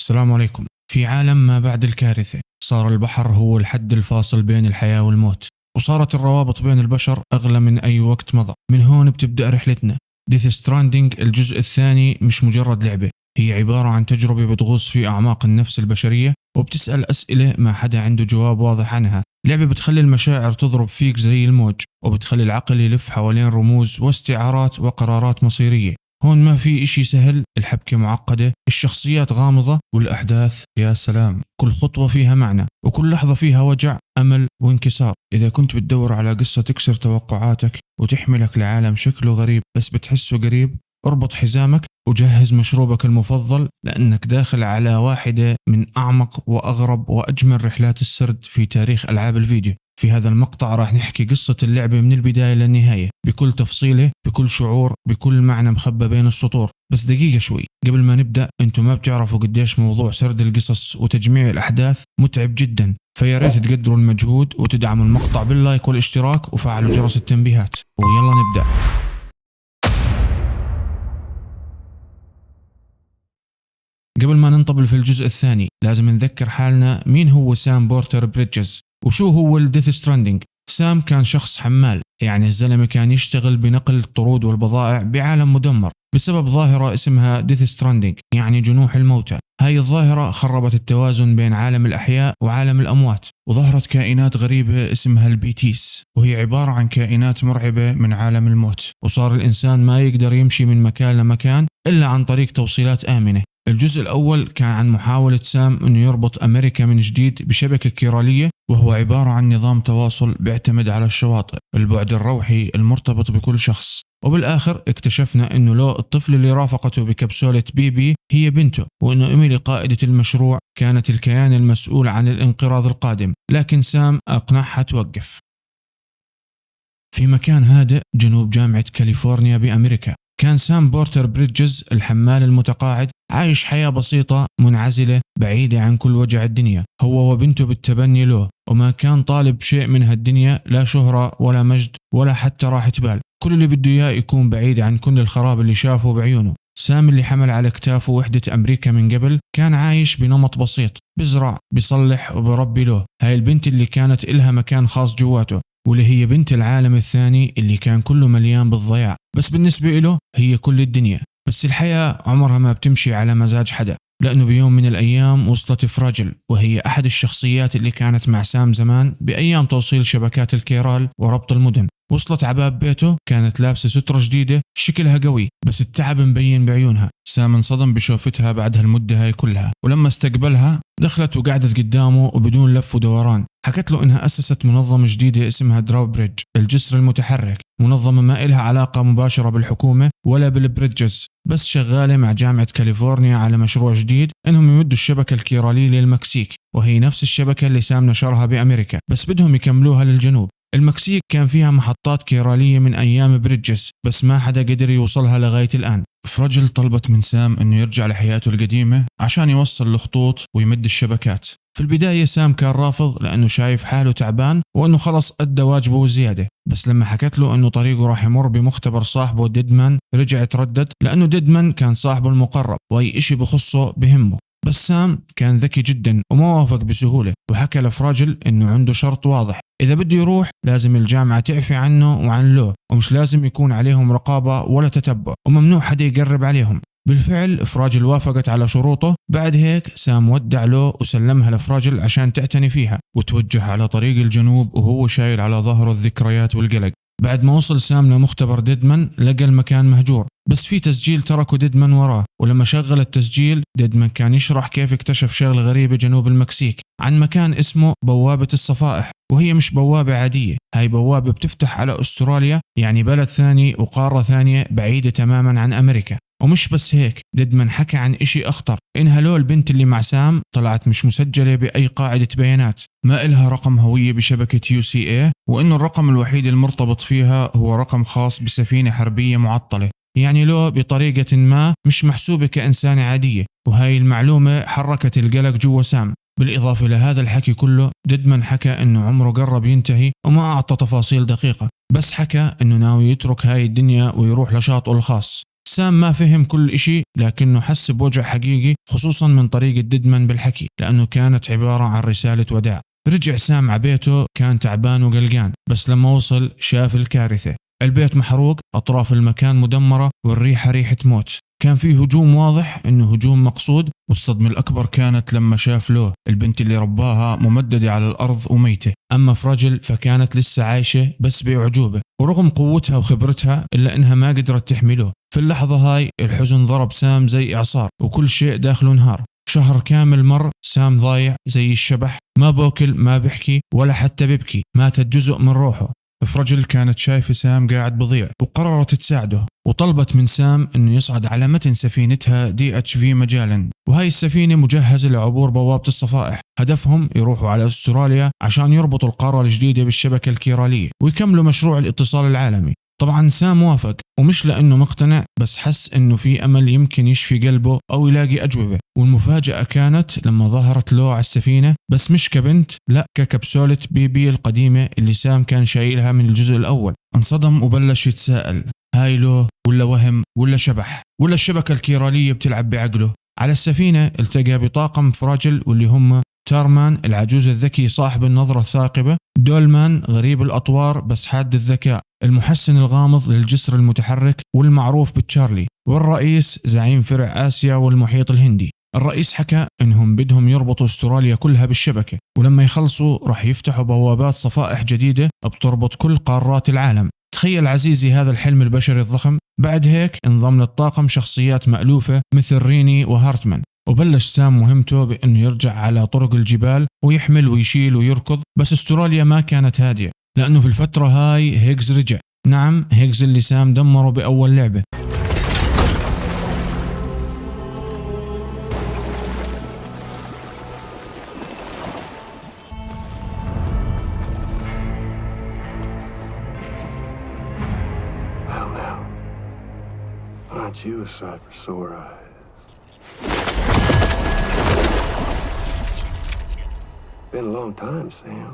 السلام عليكم. في عالم ما بعد الكارثة صار البحر هو الحد الفاصل بين الحياة والموت، وصارت الروابط بين البشر أغلى من أي وقت مضى. من هون بتبدأ رحلتنا. ديث ستراندينج الجزء الثاني مش مجرد لعبة، هي عبارة عن تجربة بتغوص في أعماق النفس البشرية وبتسأل أسئلة ما حدا عنده جواب واضح عنها. لعبة بتخلي المشاعر تضرب فيك زي الموج، وبتخلي العقل يلف حوالين رموز واستعارات وقرارات مصيرية. هون ما في إشي سهل، الحبكة معقدة، الشخصيات غامضة، والأحداث يا سلام، كل خطوة فيها معنى وكل لحظة فيها وجع، أمل وانكسار. إذا كنت بتدور على قصة تكسر توقعاتك وتحملك لعالم شكله غريب بس بتحسه قريب، اربط حزامك وجهز مشروبك المفضل، لأنك داخل على واحدة من أعمق وأغرب وأجمل رحلات السرد في تاريخ ألعاب الفيديو. في هذا المقطع راح نحكي قصة اللعبة من البداية للنهاية، بكل تفصيلة، بكل شعور، بكل معنى مخبى بين السطور. بس دقيقة شوي قبل ما نبدأ، انتم ما بتعرفوا قديش موضوع سرد القصص وتجميع الأحداث متعب جدا، فيا ريت تقدروا المجهود وتدعموا المقطع باللايك والاشتراك وفعلوا جرس التنبيهات. ويلا نبدأ. قبل ما ننطبل في الجزء الثاني لازم نذكر حالنا مين هو سام بورتر بريدجز وشو هو الديث ستراندينج. سام كان شخص حمال، يعني الزلمة كان يشتغل بنقل الطرود والبضائع بعالم مدمر بسبب ظاهرة اسمها ديث ستراندينج، يعني جنوح الموتى. هاي الظاهرة خربت التوازن بين عالم الأحياء وعالم الأموات، وظهرت كائنات غريبة اسمها البيتيس، وهي عبارة عن كائنات مرعبة من عالم الموت. وصار الإنسان ما يقدر يمشي من مكان لمكان إلا عن طريق توصيلات آمنة. الجزء الأول كان عن محاولة سام أنه يربط أمريكا من جديد بشبكة كيرالية، وهو عبارة عن نظام تواصل بيعتمد على الشواطئ، البعد الروحي المرتبط بكل شخص. وبالآخر اكتشفنا أنه لو الطفل اللي رافقته بكبسولة بيبي هي بنته، وأنه إيميلي قائدة المشروع كانت الكيان المسؤول عن الانقراض القادم، لكن سام أقنعها توقف. في مكان هادئ جنوب جامعة كاليفورنيا بأمريكا، كان سام بورتر بريدجز الحمال المتقاعد عايش حياة بسيطة منعزلة بعيدة عن كل وجع الدنيا، هو وبنته بالتبني له، وما كان طالب شيء من هالدنيا، لا شهرة ولا مجد ولا حتى راحة بال. كل اللي بده إياه يكون بعيد عن كل الخراب اللي شافه بعيونه. سام اللي حمل على كتافه وحدة أمريكا من قبل كان عايش بنمط بسيط، بزرع، بيصلح وبربي له هاي البنت اللي كانت إلها مكان خاص جواته، واللي هي بنت العالم الثاني اللي كان كله مليان بالضياع، بس بالنسبة له هي كل الدنيا. بس الحياة عمرها ما بتمشي على مزاج حدا، لأنه بيوم من الأيام وصلت فراجل، وهي أحد الشخصيات اللي كانت مع سام زمان بأيام توصيل شبكات الكيرال وربط المدن. وصلت عباب بيته، كانت لابسة سترة جديدة شكلها قوي بس التعب مبين بعيونها. سام انصدم بشوفتها بعد هالمدة هاي كلها، ولما استقبلها دخلت وقعدت قدامه وبدون لف ودوران حكت له إنها أسست منظمة جديدة اسمها دراوبريدج، الجسر المتحرك، منظمة ما إلها علاقة مباشرة بالحكومة ولا بالبريدجز، بس شغالة مع جامعة كاليفورنيا على مشروع جديد إنهم يمدوا الشبكة الكيرالية للمكسيك، وهي نفس الشبكة اللي سام نشرها بأمريكا، بس بدهم يكملوها للجنوب. المكسيك كان فيها محطات كيرالية من أيام بريدجز، بس ما حدا قدر يوصلها لغاية الآن. فراجل طلبت من سام إنه يرجع لحياته القديمة عشان يوصل الخطوط ويمد الشبكات. في البداية سام كان رافض لأنه شايف حاله تعبان وأنه خلص أدى واجبه وزيادة، بس لما حكت له أنه طريقه راح يمر بمختبر صاحبه ديدمان رجع تردد، لأنه ديدمان كان صاحبه المقرب وأي إشي بخصه بهمه. بس سام كان ذكي جدا وما وافق بسهولة، وحكى لفراجل إنه عنده شرط واضح، إذا بده يروح لازم الجامعة تعفي عنه وعن له، ومش لازم يكون عليهم رقابة ولا تتبع، وممنوع حدا يقرب عليهم. بالفعل فراجل وافقت على شروطه. بعد هيك سام ودع له وسلمها لفراجل عشان تعتني فيها، وتوجه على طريق الجنوب وهو شايل على ظهره الذكريات والقلق. بعد ما وصل سام لمختبر ديدمان لقى المكان مهجور، بس في تسجيل تركه ديدمان وراه، ولما شغل التسجيل ديدمان كان يشرح كيف اكتشف شغلة غريبة جنوب المكسيك عن مكان اسمه بوابة الصفائح، وهي مش بوابة عادية، هاي بوابة بتفتح على أستراليا، يعني بلد ثاني وقارة ثانية بعيدة تماما عن أمريكا. ومش بس هيك، ديدمان حكى عن إشي أخطر، إنها لو البنت اللي مع سام طلعت مش مسجلة بأي قاعدة بيانات، ما إلها رقم هوية بشبكة UCA، وإنه الرقم الوحيد المرتبط فيها هو رقم خاص بسفينة حربية معطلة، يعني لو بطريقة ما مش محسوبة كإنسانة عادية. وهاي المعلومة حركت القلق جوا سام. بالإضافة لهذا الحكي كله، ديدمان حكى إنه عمره قرب ينتهي وما أعطى تفاصيل دقيقة، بس حكى إنه ناوي يترك هاي الدنيا ويروح لشاطئه الخاص. سام ما فهم كل إشي لكنه حس بوجع حقيقي، خصوصا من طريقة ديدمان بالحكي لأنه كانت عبارة عن رسالة وداع. رجع سام عبيته، كان تعبان وقلقان، بس لما وصل شاف الكارثة. البيت محروق، أطراف المكان مدمرة، والريحة ريحة موت. كان فيه هجوم واضح إنه هجوم مقصود، والصدمة الأكبر كانت لما شاف له البنت اللي رباها ممددة على الأرض وميتة. أما فراجل فكانت لسه عايشة بس بأعجوبة، ورغم قوتها وخبرتها إلا إنها ما قدرت تحمله. في اللحظة هاي الحزن ضرب سام زي إعصار، وكل شيء داخله انهار. شهر كامل مر، سام ضايع زي الشبح، ما باكل، ما بحكي، ولا حتى ببكي. ماتت جزء من روحه. فرجل كانت شايفة سام قاعد بضيع وقررت تساعده، وطلبت من سام انه يصعد على متن سفينتها DHV ماجلان، وهاي السفينة مجهزة لعبور بوابة الصفائح. هدفهم يروحوا على استراليا عشان يربطوا القارة الجديدة بالشبكة الكيرالية ويكملوا مشروع الاتصال العالمي. طبعا سام وافق، ومش لأنه مقتنع، بس حس إنه في أمل يمكن يشفي قلبه أو يلاقي أجوبة. والمفاجأة كانت لما ظهرت له على السفينة، بس مش كبنت، لا ككبسولة بيبي القديمة اللي سام كان شايلها من الجزء الأول. انصدم وبلش يتساءل، هاي له ولا وهم ولا شبح ولا الشبكة الكيرالية بتلعب بعقله؟ على السفينة التقى بطاقم فراجل، واللي هم تارمان العجوز الذكي صاحب النظرة الثاقبة، دولمان غريب الأطوار بس حاد الذكاء، المحسن الغامض للجسر المتحرك والمعروف بتشارلي، والرئيس زعيم فرع آسيا والمحيط الهندي. الرئيس حكى إنهم بدهم يربطوا استراليا كلها بالشبكة، ولما يخلصوا راح يفتحوا بوابات صفائح جديدة بتربط كل قارات العالم. تخيل عزيزي هذا الحلم البشري الضخم. بعد هيك انضم للطاقم شخصيات مألوفة مثل ريني وهارتمان، وبلش سام مهمته بأنه يرجع على طرق الجبال ويحمل ويشيل ويركض. بس استراليا ما كانت هادية، لأنه في الفترة هاي هيجز رجع. نعم، هيجز اللي سام دمره بأول لعبة. Aren't you a sight for sore eyes? Been a long time, Sam.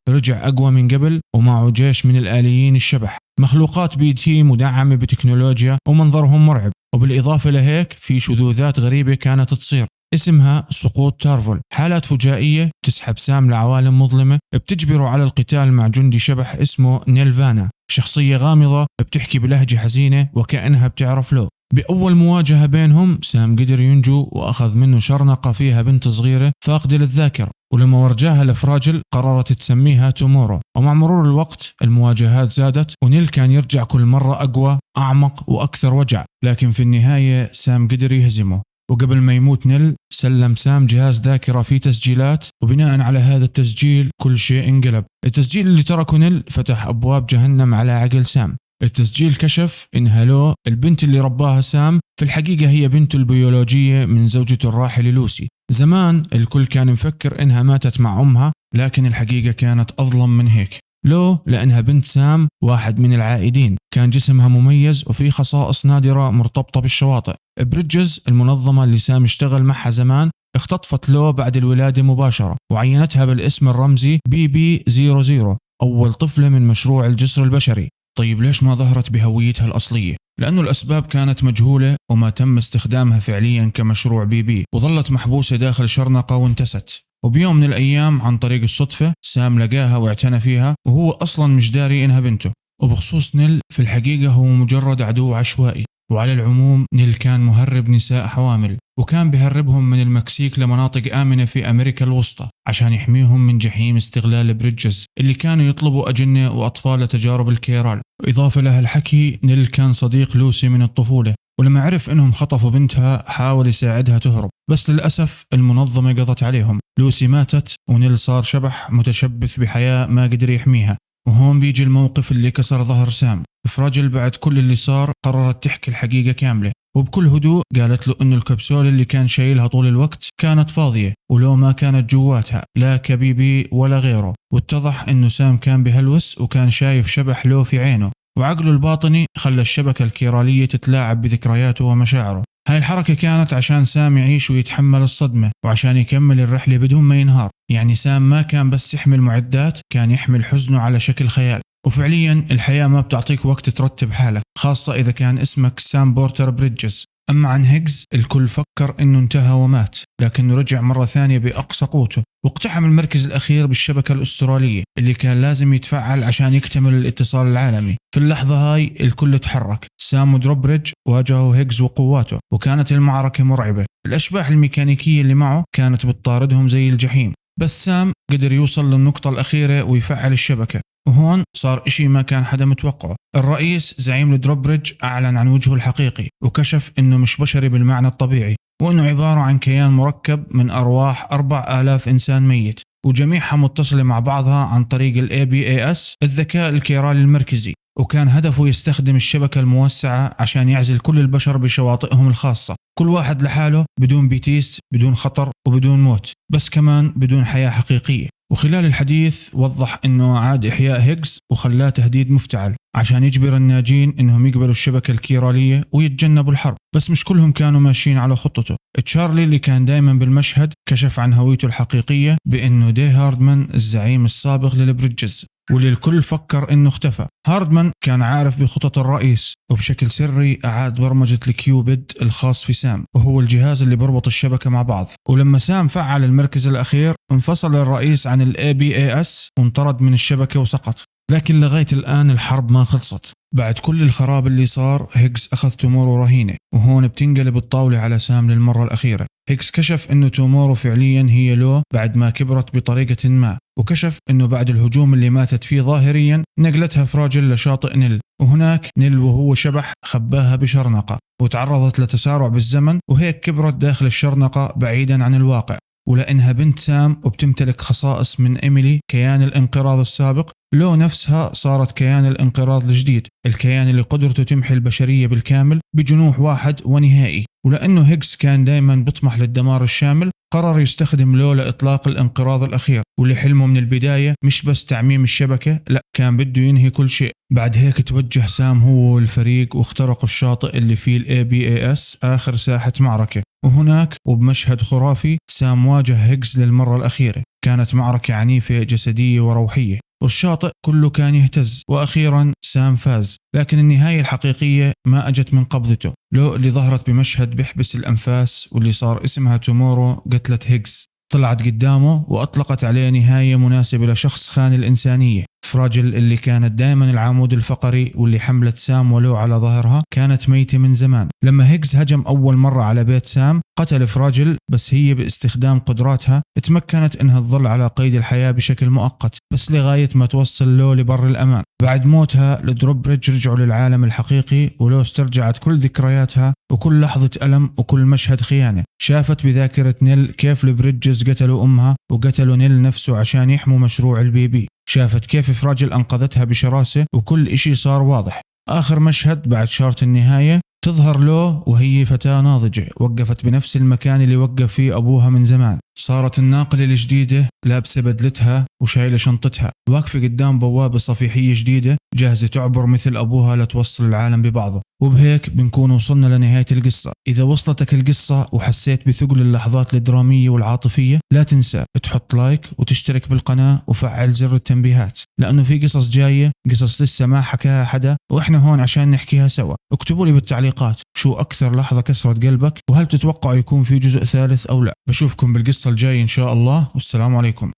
رجع أقوى من قبل، ومعه جيش من الآليين الشبح، مخلوقات بيتي مدعمة بتكنولوجيا ومنظرهم مرعب. وبالإضافة لهيك في شذوذات غريبة كانت تصير، اسمها سقوط تارفول، حالات فجائية تسحب سام لعوالم مظلمة، بتجبره على القتال مع جندي شبح اسمه نيلفانا، شخصية غامضة بتحكي بلهجة حزينة وكأنها بتعرف له. بأول مواجهة بينهم سام قدر ينجو، وأخذ منه شرنقة فيها بنت صغيرة فاقدة للذاكرة، ولما ورجاها لفراجل قررت تسميها تومورو. ومع مرور الوقت المواجهات زادت، ونيل كان يرجع كل مرة أقوى، أعمق وأكثر وجع، لكن في النهاية سام قدر يهزمه. وقبل ما يموت نيل سلم سام جهاز ذاكرة فيه تسجيلات، وبناء على هذا التسجيل كل شيء انقلب. التسجيل اللي تركه نيل فتح أبواب جهنم على عقل سام. التسجيل كشف إن هالو البنت اللي رباها سام في الحقيقة هي بنته البيولوجية من زوجته الراحلة لوسي. زمان الكل كان مفكر إنها ماتت مع أمها، لكن الحقيقة كانت أظلم من هيك. لو لأنها بنت سام واحد من العائدين، كان جسمها مميز وفي خصائص نادرة مرتبطة بالشواطئ. بريدجز المنظمة اللي سام اشتغل معها زمان اختطفت لو بعد الولادة مباشرة، وعينتها بالاسم الرمزي BB00، أول طفلة من مشروع الجسر البشري. طيب ليش ما ظهرت بهويتها الأصلية؟ لأنه الأسباب كانت مجهولة وما تم استخدامها فعليا كمشروع BB، وظلت محبوسة داخل شرنقة وانتست. وبيوم من الأيام عن طريق الصدفة سام لقاها واعتنى فيها، وهو أصلا مش داري إنها بنته. وبخصوص نيل، في الحقيقة هو مجرد عدو عشوائي، وعلى العموم نيل كان مهرب نساء حوامل، وكان بيهربهم من المكسيك لمناطق آمنة في أمريكا الوسطى عشان يحميهم من جحيم استغلال بريدجز اللي كانوا يطلبوا أجنة وأطفال لتجارب الكيرال. وإضافة لها الحكي، نيل كان صديق لوسي من الطفولة، ولما عرف إنهم خطفوا بنتها حاول يساعدها تهرب، بس للأسف المنظمة قضت عليهم. لوسي ماتت، ونيل صار شبح متشبث بحياة ما قدر يحميها. وهون بيجي الموقف اللي كسر ظهر سام. فراجل بعد كل اللي صار قررت تحكي الحقيقة كاملة، وبكل هدوء قالت له إنه الكبسولة اللي كان شايلها طول الوقت كانت فاضية، ولو ما كانت جواتها لا كبيبي ولا غيره. واتضح إنه سام كان بهلوس، وكان شايف شبح له في عينه، وعقله الباطني خلى الشبكة الكيرالية تتلاعب بذكرياته ومشاعره. هاي الحركة كانت عشان سام يعيش ويتحمل الصدمة، وعشان يكمل الرحلة بدون ما ينهار. يعني سام ما كان بس يحمل معدات، كان يحمل حزنه على شكل خيال. وفعليا الحياة ما بتعطيك وقت ترتب حالك، خاصة إذا كان اسمك سام بورتر بريدجز. أما عن هيجز الكل فكر إنه انتهى ومات، لكنه رجع مرة ثانية بأقصى قوته واقتحم المركز الأخير بالشبكة الأسترالية اللي كان لازم يتفعل عشان يكتمل الاتصال العالمي. في اللحظة هاي الكل تحرك، سام ودروبريدج واجهوا هيجز وقواته، وكانت المعركة مرعبة. الأشباح الميكانيكية اللي معه كانت بتطاردهم زي الجحيم، بس سام قدر يوصل للنقطة الأخيرة ويفعل الشبكة، وهون صار إشي ما كان حدا متوقعه. الرئيس زعيم الدروبريدج أعلن عن وجهه الحقيقي، وكشف إنه مش بشري بالمعنى الطبيعي، وإنه عبارة عن كيان مركب من أرواح 4000 إنسان ميت، وجميعها متصلة مع بعضها عن طريق ال ABAS الذكاء الكيرالي المركزي. وكان هدفه يستخدم الشبكة الموسعة عشان يعزل كل البشر بشواطئهم الخاصة، كل واحد لحاله بدون بيتيس، بدون خطر وبدون موت، بس كمان بدون حياة حقيقية. وخلال الحديث وضح انه عاد احياء هيجز وخلاه تهديد مفتعل عشان يجبر الناجين انهم يقبلوا الشبكة الكيرالية ويتجنبوا الحرب. بس مش كلهم كانوا ماشيين على خطته. تشارلي اللي كان دايما بالمشهد كشف عن هويته الحقيقية بانه دي هاردمان الزعيم السابق للبريدجز، واللي الكل فكر انه اختفى. هاردمان كان عارف بخطط الرئيس، وبشكل سري اعاد برمجة الكيوبيد الخاص في سام، وهو الجهاز اللي بربط الشبكة مع بعض. ولما سام فعل المركز الاخير انفصل الرئيس عن ال ABAS وانطرد من الشبكة وسقط. لكن لغاية الآن الحرب ما خلصت. بعد كل الخراب اللي صار هيجز أخذ تومورو رهينة، وهون بتنقلب الطاولة على سام للمرة الأخيرة. هيجز كشف إنه تومورو فعليا هي له بعد ما كبرت بطريقة ما، وكشف إنه بعد الهجوم اللي ماتت فيه ظاهريا نقلتها فراجل لشاطئ نيل، وهناك نيل وهو شبح خباها بشرنقة وتعرضت لتسارع بالزمن، وهيك كبرت داخل الشرنقة بعيدا عن الواقع. ولأنها بنت سام وبتمتلك خصائص من إيميلي كيان الانقراض السابق، لو نفسها صارت كيان الانقراض الجديد، الكيان اللي قدرته تمحي البشرية بالكامل بجنوح واحد ونهائي. ولأنه هيجز كان دايما بيطمح للدمار الشامل، قرر يستخدم لو لإطلاق الانقراض الأخير، واللي حلمه من البداية مش بس تعميم الشبكة، لا كان بده ينهي كل شيء. بعد هيك توجه سام هو والفريق واخترقوا الشاطئ اللي فيه ال ABAS آخر ساحة معركة، وهناك وبمشهد خرافي سام واجه هيجز للمرة الأخيرة. كانت معركة عنيفة جسدية وروحية، والشاطئ كله كان يهتز، وأخيرا سام فاز. لكن النهاية الحقيقية ما أجت من قبضته، لو اللي ظهرت بمشهد بيحبس الأنفاس واللي صار اسمها تومورو قتلت هيجز. طلعت قدامه وأطلقت عليه نهاية مناسبة لشخص خان الإنسانية. فراجل اللي كانت دائما العمود الفقري واللي حملت سام ولو على ظهرها كانت ميتة من زمان. لما هيجز هجم أول مرة على بيت سام قتل فراجل، بس هي باستخدام قدراتها تمكنت انها تظل على قيد الحياة بشكل مؤقت، بس لغاية ما توصل له لبر الأمان. بعد موتها الدروبريدج رجعوا للعالم الحقيقي، ولو استرجعت كل ذكرياتها وكل لحظة ألم وكل مشهد خيانة. شافت بذاكرة نيل كيف البريدجز قتلوا أمها وقتلوا نيل نفسه عشان يحموا مشروع البيبي. شافت كيف فراجل أنقذتها بشراسة، وكل إشي صار واضح. آخر مشهد بعد شارة النهاية تظهر له وهي فتاة ناضجة وقفت بنفس المكان اللي وقف فيه أبوها من زمان. صارت الناقلة الجديدة لابسة بدلتها وشايلة شنطتها، واقفة قدام بوابة صفيحية جديدة جاهزة تعبر مثل أبوها لتوصل العالم ببعضه. وبهيك بنكون وصلنا لنهاية القصة. إذا وصلتك القصة وحسيت بثقل اللحظات الدرامية والعاطفية، لا تنسى تحط لايك وتشترك بالقناة وفعل زر التنبيهات، لأنه في قصص جاية، قصص لسه ما حكاها حدا، وإحنا هون عشان نحكيها سوا. اكتبوا لي بالتعليقات شو أكثر لحظة كسرت قلبك، وهل تتوقع يكون في جزء ثالث أو لا. بشوفكم بالقصة الجاية إن شاء الله، والسلام عليكم.